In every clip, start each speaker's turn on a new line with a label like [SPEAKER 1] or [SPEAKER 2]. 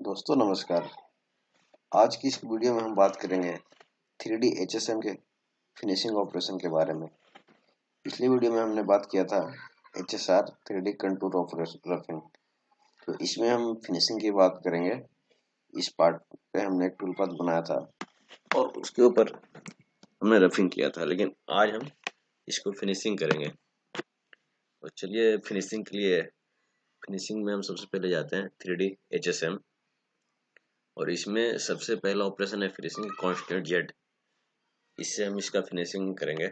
[SPEAKER 1] दोस्तों नमस्कार। आज की इस वीडियो में हम बात करेंगे 3D HSM के फिनिशिंग ऑपरेशन के बारे में। पिछली वीडियो में हमने बात किया था HSR 3D कंटूर रफिंग। तो इसमें हम फिनिशिंग की बात करेंगे। इस पार्ट पे हमने एक टूल पाथ बनाया था और उसके ऊपर हमने रफिंग किया था, लेकिन आज हम इसको फिनिशिंग करेंगे। तो चलिए फिनिशिंग में हम सबसे पहले जाते हैं 3D HSM और इसमें सबसे पहला ऑपरेशन है फिनिशिंग कांस्टेंट जेड। इससे हम इसका फिनिशिंग करेंगे।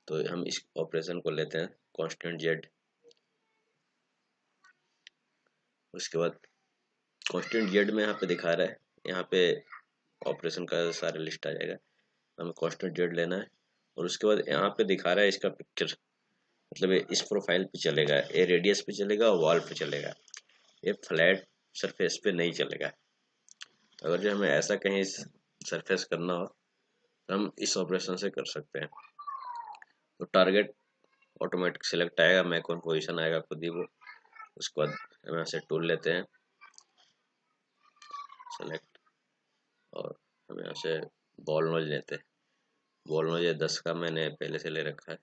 [SPEAKER 1] तो हम इस ऑपरेशन को लेते हैं कांस्टेंट जेड। उसके बाद कांस्टेंट जेड में यहाँ पे दिखा रहा है, यहाँ पे ऑपरेशन का सारा लिस्ट आ जाएगा। हमें कांस्टेंट जेड लेना है और उसके बाद यहाँ पे दिखा रहा है इसका पिक्चर, मतलब ये इस प्रोफाइल पे चलेगा, ये रेडियस पे चलेगा और वॉल पे चलेगा, ये फ्लैट सरफेस पे नहीं चलेगा। तो अगर जो हमें ऐसा कहीं सरफेस करना हो तो हम इस ऑपरेशन से कर सकते हैं। तो टारगेट ऑटोमेटिक सिलेक्ट आएगा, मैं कौन पोजीशन आएगा खुद ही वो। उसके बाद हम यहाँ से टूल लेते हैं सेलेक्ट और हम यहाँ से बॉल नोज लेते हैं। बॉल नोज 10 का मैंने पहले से ले रखा है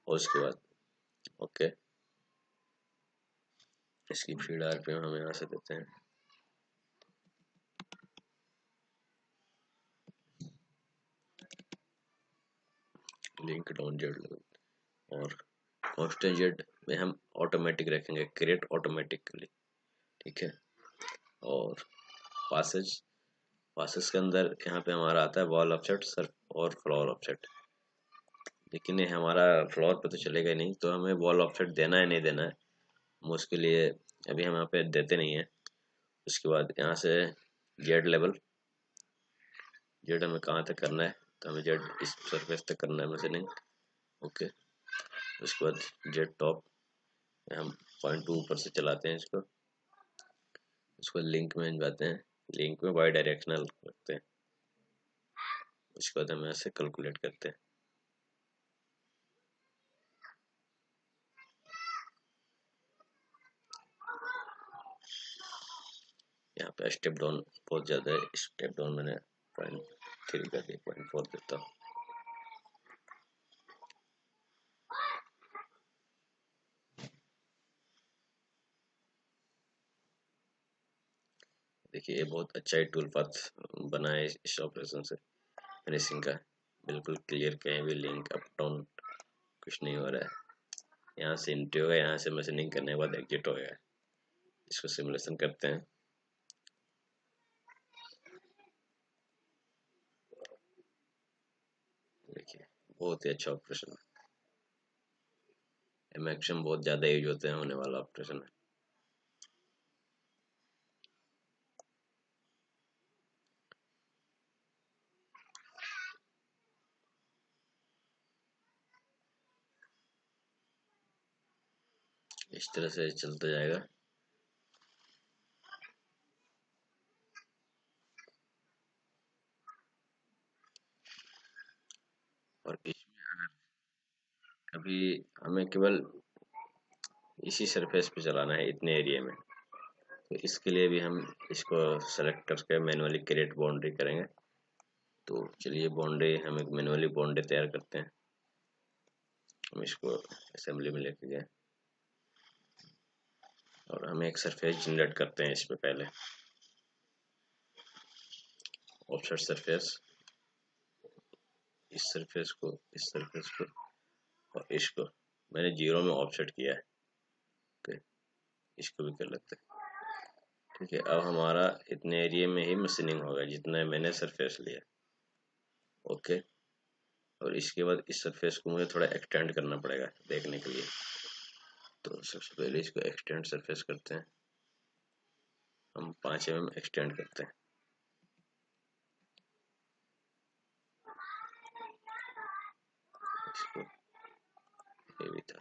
[SPEAKER 1] और उसके बाद ओके, इसकी फीड आरपीएम हम यहाँ से देते हैं। लिंक डाउन जेड और कांस्टेंट जेड में हम ऑटोमेटिक रखेंगे, क्रिएट ऑटोमेटिकली, ठीक है। और पासेज पासेज के अंदर यहाँ पे हमारा आता है वॉल ऑफसेट सर और फ्लोर ऑफसेट, लेकिन ये हमारा फ्लोर पे तो चलेगा ही नहीं, तो हमें वॉल ऑफसेट देना है नहीं देना है, हम उसके लिए अभी हम यहाँ पे देते नहीं है। उसके बाद यहाँ से जेड लेवल, जेड हमें कहाँ तक करना है, तो हमें जेड इस सरफेस तक करना है मशीनिंग, ओके। उसके बाद जेड टॉप हम 0.2 ऊपर से चलाते हैं इसको। उसको लिंक में जाते हैं, लिंक में बाई डायरेक्शनल रखते हैं। उसके बाद हम ऐसे कैलकुलेट करते हैं। यहाँ पे स्टेप डाउन बहुत ज़्यादा है, स्टेप डाउन मैंने 0.3 कर दिया, 0.4 देता हूँ। देखिए ये बहुत अच्छा ही टूल पाथ बना है इस ऑपरेशन से फिनिशिंग का, बिल्कुल क्लियर, कहीं भी लिंक अप डाउन कुछ नहीं हो रहा है। यहाँ से एंट्री होगा, यहाँ से मशीनिंग करने के बाद एग्जिट हो गया। इसको सिमुलेशन करते हैं। देखिए बहुत ही अच्छा ऑपरेशन है, मैक्सिमम बहुत ज़्यादा यूज होते हैं होने वाला ऑपरेशन है। इस तरह से चलता जाएगा। और इसमें अभी हमें केवल इसी सरफेस पे चलाना है, इतने एरिया में, तो इसके लिए भी हम इसको सेलेक्ट करके मैनुअली क्रिएट बाउंड्री करेंगे। तो चलिए बाउंड्री, हम एक मैनुअली बाउंड्री तैयार करते हैं। हम इसको असेंबली में लेके गए और हम एक सरफेस जनरेट करते हैं इस पे पहले, ऑफसेट सरफेस, इस सरफेस को, इस सरफेस को और इसको मैंने 0 में ऑफसेट किया है, ओके। इसको भी कर लेते हैं, ठीक है। अब हमारा इतने एरिया में ही मशीनिंग होगा जितना मैंने सरफेस लिया, ओके। और इसके बाद इस सरफेस को मुझे थोड़ा एक्सटेंड करना पड़ेगा देखने के लिए। तो सबसे पहले इसको एक्सटेंड सरफेस करते हैं, हम 5 mm एक्सटेंड करते हैं। इसको ये भी था,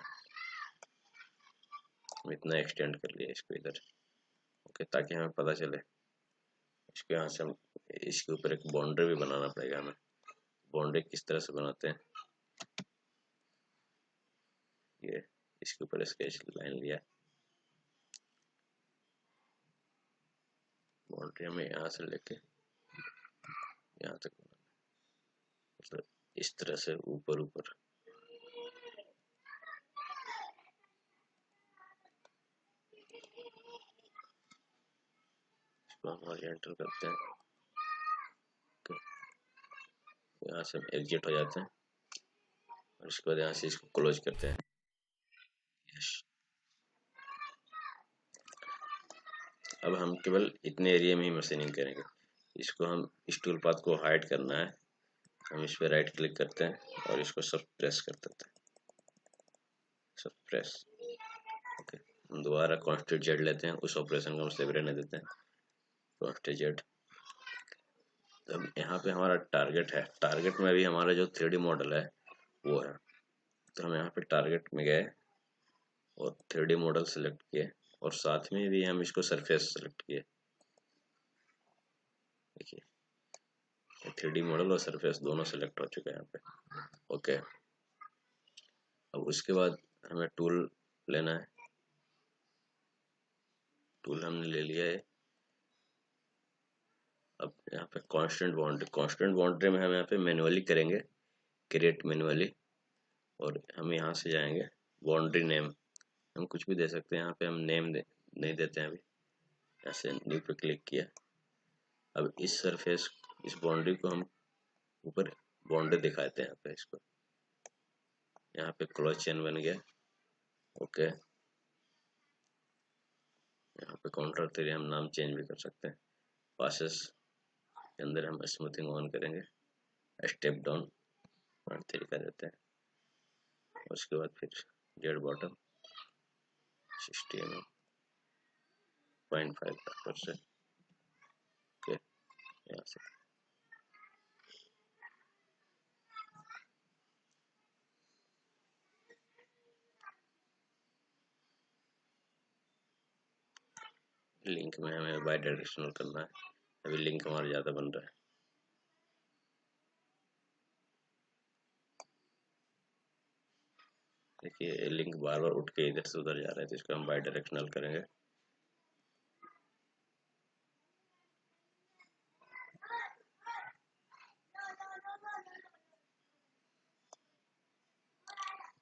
[SPEAKER 1] हम इतना एक्सटेंड कर लिया इसको इधर, ओके, ताकि हमें पता चले। इसको यहाँ से हम इसके ऊपर एक बाउंड्री भी बनाना पड़ेगा हमें। बाउंड्री किस तरह से बनाते हैं, ये इसके ऊपर स्केच लाइन लिया, बाउंड्री हमें यहाँ से लेके यहाँ तक, मतलब इस तरह से ऊपर ऊपर। इसको हम हॉरिजॉन्टल करते हैं, यहाँ से हम एग्जिट हो जाते हैं और इसके बाद यहाँ से इसको क्लोज करते हैं। यस। अब हम केवल इतने एरिया में ही मशीनिंग करेंगे। इसको हम इस टूल पाथ को हाइड करना है, हम इस पर राइट क्लिक करते हैं और इसको सब प्रेस कर देते हैं, सब प्रेस। ओके, हम दोबारा कांस्टेंट जेड लेते हैं, उस ऑपरेशन को हम सेव रहने देते हैं, कांस्टेंट जेड। अब यहाँ पे हमारा टारगेट है, टारगेट में भी हमारा जो 3D मॉडल है वो है, तो हम यहाँ पे टारगेट में गए और 3D मॉडल सेलेक्ट किए और साथ में भी हम इसको सरफेस सेलेक्ट किए। देखिए 3D मॉडल और सरफेस दोनों सेलेक्ट हो चुके हैं यहाँ पे। ओके, अब उसके बाद हमें टूल लेना है, टूल हमने ले लिया है। अब यहाँ पे कांस्टेंट बाउंड्री में हम यहाँ पे मैन्युअली करेंगे, क्रिएट मैन्युअली, और हम यहाँ से जाएंगे बाउंड्री नेम, हम कुछ भी दे सकते हैं, यहाँ पे हम नेम नहीं देते हैं अभी। ऐसे न्यू पे क्लिक किया। अब इस सरफेस, इस बाउंड्री को हम ऊपर बाउंड्री दिखाते हैं यहाँ पे, इसको यहाँ पे क्लोज चेन बन गया। ओके, यहाँ पे काउंटर 3 हम नाम चेंज भी कर सकते हैं। पासेस के अंदर हम स्मूथिंग ऑन करेंगे, स्टेप डाउन 3 कर देते हैं। उसके बाद फिर जेड बॉटम 60 mm 0.5%। ओके, यहाँ से लिंक में हमें बाई डायरेक्शनल करना है, अभी लिंक हमारा ज़्यादा बन रहा है। देखिए लिंक बार बार उठ के इधर से उधर जा रहा है, तो इसको हम बाई डायरेक्शनल करेंगे।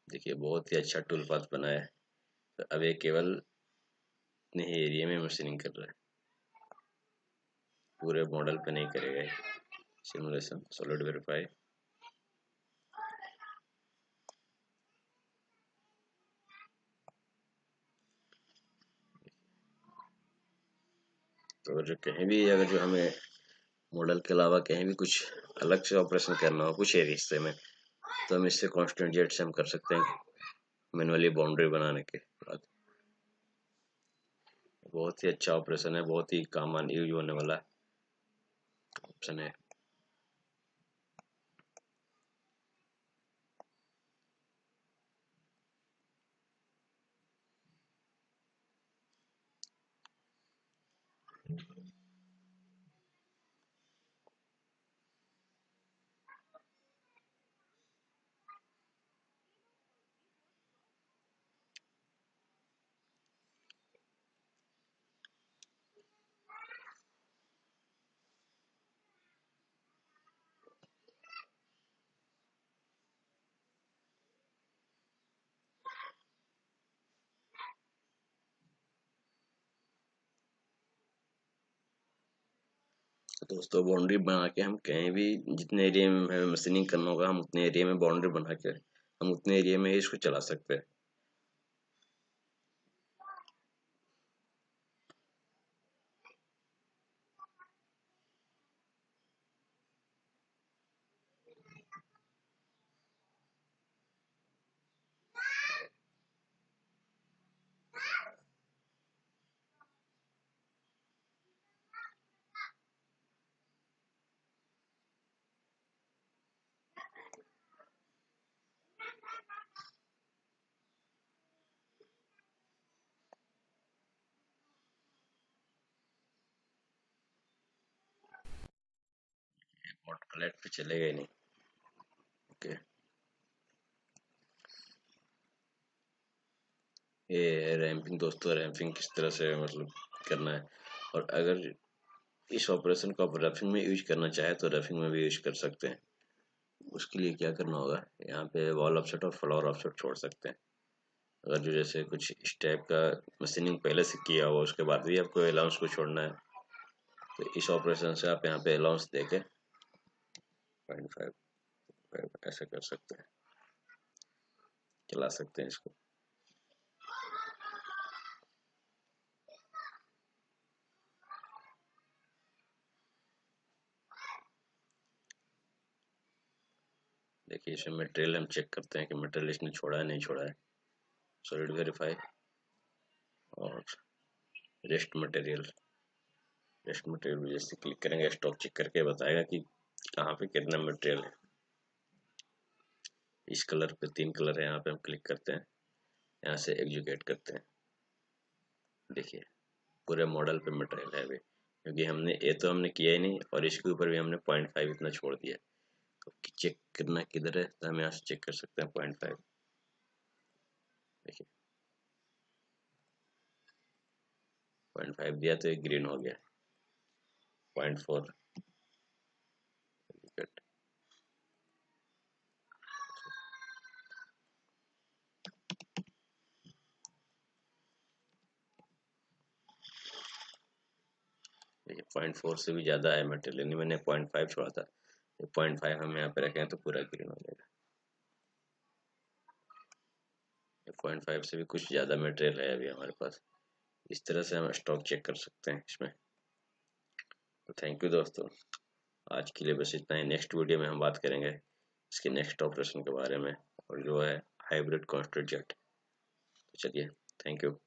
[SPEAKER 1] देखिए बहुत ही अच्छा टूल पाथ बना है। तो अब ये केवल इतने ही एरिया में मशीनिंग कर रहा है, पूरे मॉडल पे नहीं करेगा। सिमुलेशन सॉलिड वेरीफाई, तो जो कहीं भी अगर जो हमें मॉडल के अलावा कहीं भी कुछ अलग से ऑपरेशन करना हो कुछ एरिया हिस्से में, तो हम इससे कांस्टेंट जेट से हम कर सकते हैं मैनुअली बाउंड्री बनाने के बाद। बहुत ही अच्छा ऑपरेशन है, बहुत ही काम यूज होने वाला ऑप्शन है। दोस्तों बाउंड्री बना के हम कहीं भी जितने एरिया में हमें मशीनिंग करना होगा, हम उतने एरिया में बाउंड्री बना के हम उतने एरिया में ही इसको चला सकते हैं। और फ्लैट पे चलेगा ही नहीं। ओके, ये रैंपिंग दोस्तों, रैंपिंग किस तरह से मतलब करना है। और अगर इस ऑपरेशन को आप रफिंग में यूज करना चाहे तो रफिंग में भी यूज कर सकते हैं। उसके लिए क्या करना होगा, यहाँ पे वॉल ऑफसेट और फ्लोर ऑफसेट छोड़ सकते हैं। अगर जो जैसे कुछ इस टाइप का मशीनिंग पहले से किया हुआ उसके बाद भी आपको अलाउंस को छोड़ना है, तो इस ऑपरेशन से आप यहाँ पे अलाउंस देके 0.5 ऐसे कर सकते हैं, चला सकते हैं इसको। देखिए इसमें मटेरियल हम चेक करते हैं कि मटेरियल इसने छोड़ा है नहीं छोड़ा है। सॉलिड वेरीफाई और रेस्ट मटेरियल जैसे क्लिक करेंगे स्टॉक चेक करके बताएगा कि कहाँ पे कितना मटेरियल है। इस कलर पे 3 कलर है, यहाँ पे हम क्लिक करते हैं, यहाँ से एग्जीक्यूट करते हैं। देखिए पूरे मॉडल पे मटेरियल है अभी, क्योंकि हमने ये तो हमने किया ही नहीं और इसके ऊपर भी हमने 0.5 इतना छोड़ दिया। तो चेक करना किधर है, तो हम यहाँ से चेक कर सकते हैं 0.5। देखिए 0.5 दिया तो ये ग्रीन हो गया। 0.4 देखिए 0.4 से भी ज़्यादा है मटेरियल, नहीं मैंने 0.5 छोड़ा था। 0.5 हम यहाँ पे रखें तो पूरा ग्रीन हो जाएगा। 0.5 से भी कुछ ज़्यादा मटेरियल है अभी हमारे पास। इस तरह से हम स्टॉक चेक कर सकते हैं इसमें। तो थैंक यू दोस्तों, आज के लिए बस इतना ही। नेक्स्ट वीडियो में हम बात करेंगे इसके नेक्स्ट ऑपरेशन के बारे में, और जो है हाइब्रिड कॉन्स्टेंट जेट। तो चलिए, थैंक यू।